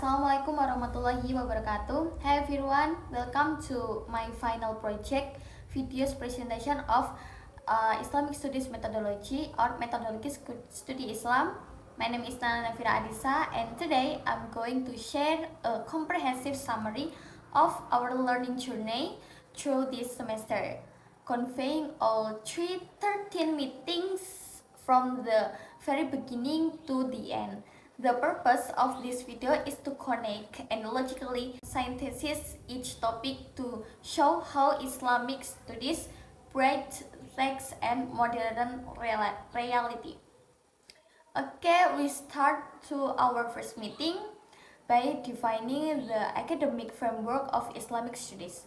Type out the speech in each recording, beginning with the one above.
Assalamualaikum warahmatullahi wabarakatuh. Hi everyone, welcome to my final project videos presentation of Islamic Studies Methodology or Methodology Study Islam. My name is Nana Nafira Adisa, and today I'm going to share a comprehensive summary of our learning journey through this semester, conveying all 13 meetings from the very beginning to the end. The purpose of this video is to connect and logically synthesize each topic to show how Islamic studies break text and modern reality. Okay, we start to our first meeting by defining the academic framework of Islamic studies.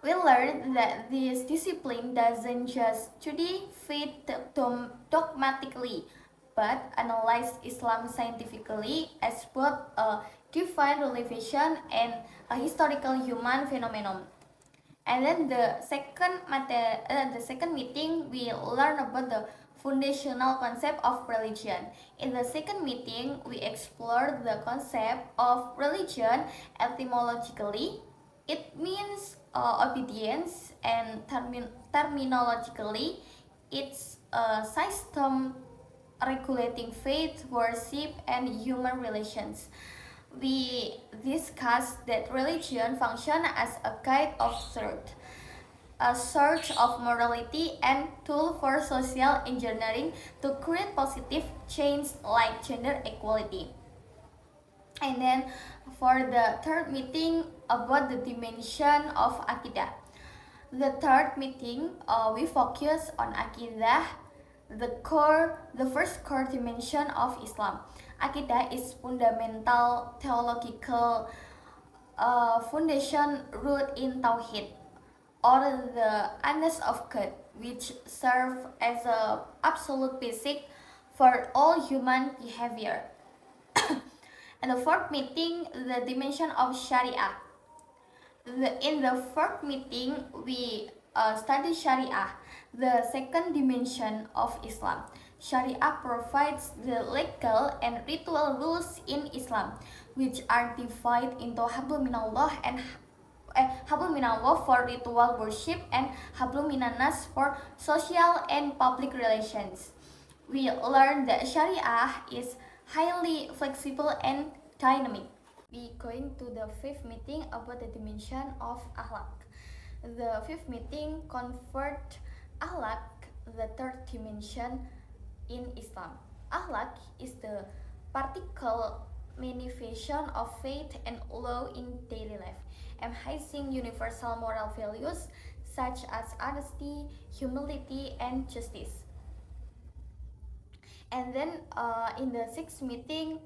We learned that this discipline doesn't just study faith dogmatically, but analyze Islam scientifically as both a divine revelation and a historical human phenomenon. And then the second meeting, we learn about the foundational concept of religion. In the second meeting, we explore the concept of religion etymologically. It means obedience, and terminologically, it's a system regulating faith, worship, and human relations. We discussed that religion functions as a guide of truth, a search of morality, and tool for social engineering to create positive change like gender equality. And then for the third meeting about the dimension of Aqidah. The third meeting, we focus on Aqidah, the first core dimension of Islam. Aqidah is fundamental theological foundation rooted in Tawhid, or the oneness of God, which serve as a absolute basic for all human behavior. And the fourth meeting, the dimension of Sharia. In the fourth meeting, we study Sharia, the second dimension of Islam. Sharia provides the legal and ritual rules in Islam, which are divided into Hablum Minallah and Hablum Minallah for ritual worship and Hablum Minanas for social and public relations. We learn that Sharia is highly flexible and dynamic. We going to the fifth meeting about the dimension of akhlak. The fifth meeting convert akhlak the third dimension in Islam. Akhlak is the practical manifestation of faith and law in daily life, emphasizing universal moral values such as honesty, humility, and justice. And then in the sixth meeting,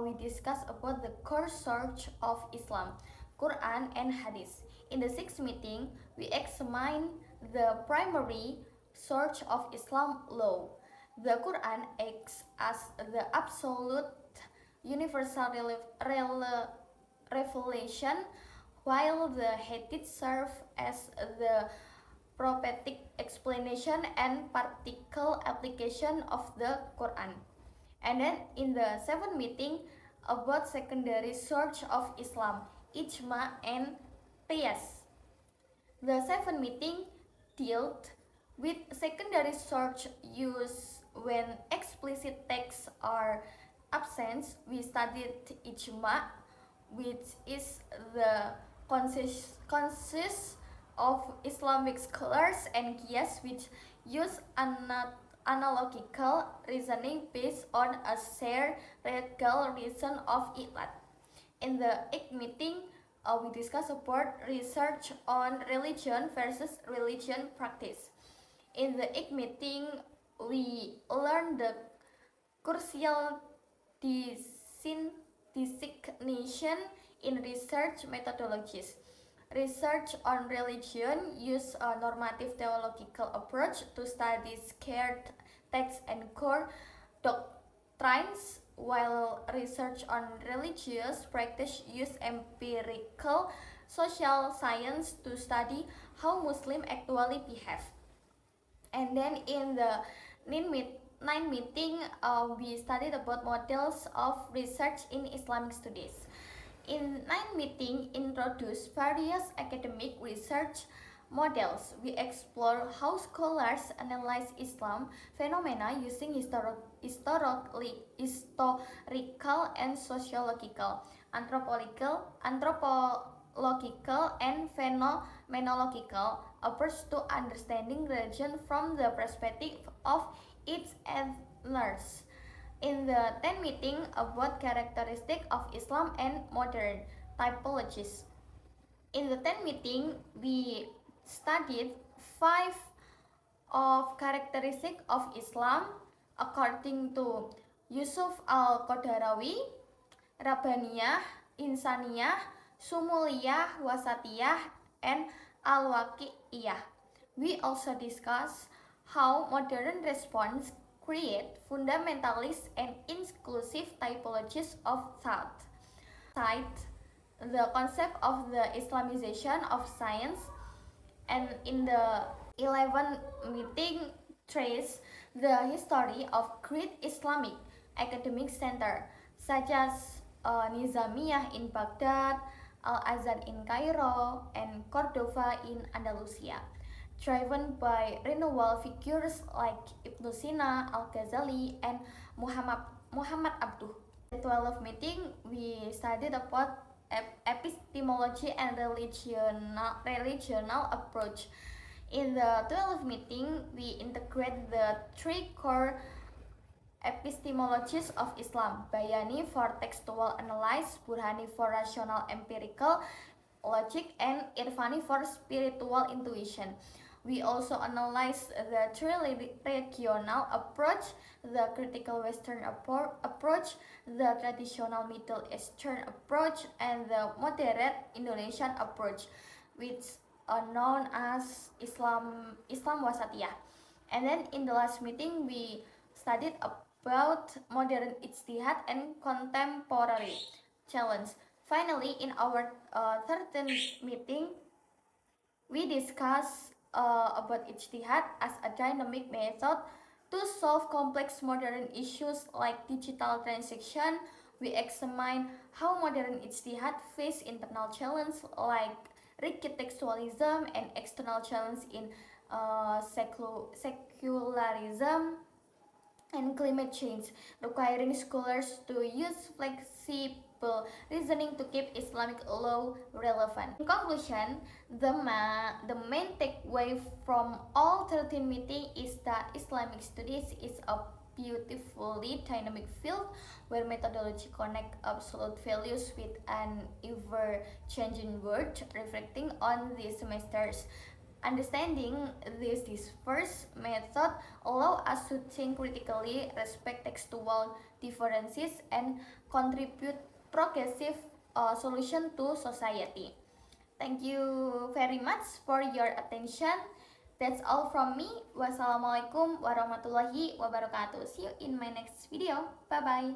we discuss about the core source of Islam, Quran and Hadith. In the sixth meeting, we examine the primary source of Islam law. The Quran acts as the absolute universal revelation, while the Hadith serve as the prophetic explanation and practical application of the Quran. And then in the seventh meeting about secondary source of Islam, Ijma and Qiyas. The seventh meeting dealt with secondary source use when explicit texts are absent. We studied Ijma, which is the consists of Islamic scholars, and Qiyas, which use analogical reasoning based on a shared legal reason of ilat. In the eighth meeting, we discuss about research on religion versus religion practice. In the eighth meeting, we learn the crucial designation in research methodologies. Research on religion use a normative theological approach to study scarce texts and core doctrines, while research on religious practice use empirical social science to study how Muslims actually behave. And then in the 9 meeting, we studied about models of research in Islamic studies. In 9 meeting, introduce various academic research models. We explore how scholars analyze Islam phenomena using historical and sociological, anthropological and phenomenological approach to understanding religion from the perspective of its ethnos. In the 10 meeting about characteristics of Islam and modern typologies. In the 10 meeting, we studied 5 of characteristics of Islam according to Yusuf Al-Qadarawi, Rabbaniyah, Insaniyah, Sumuliyah, Wasatiyah, and Al-Waqi'iyah. We also discuss how modern response create fundamentalist and inclusive typologies of thought. Cite the concept of the Islamization of science, and in the 11th meeting trace the history of great Islamic academic center such as Nizamiyah in Baghdad, Al-Azhar in Cairo, and Cordova in Andalusia, driven by renewal figures like Ibn Sina, Al-Ghazali, and Muhammad Abduh. In the 12th meeting, we studied about epistemology and relational approach. In the 12th meeting, we integrate the 3 core epistemologies of Islam: Bayani for textual analysis, Burhani for rational empirical logic, and Irfani for spiritual intuition. We also analyze the 3 regional approach, the critical Western approach, the traditional Middle Eastern approach, and the moderate Indonesian approach, which are known as Islam Wasatiyah. And then in the last meeting, we studied about modern ijtihad and contemporary challenge. Finally, in our 13th meeting, we discuss about ijtihad as a dynamic method to solve complex modern issues like digital transaction. We examine how modern ijtihad face internal challenges like rigid textualism and external challenge in secularism and climate change, requiring scholars to use flexible reasoning to keep Islamic law relevant. In conclusion, the main takeaway from all 13 meetings is that Islamic studies is a beautifully dynamic field where methodology connect absolute values with an ever-changing world, reflecting on these semesters. Understanding this diverse method allow us to think critically, respect textual differences, and contribute progressive solution to society. Thank you very much for your attention. That's all from me. Wassalamualaikum warahmatullahi wabarakatuh. See you in my next video. Bye bye.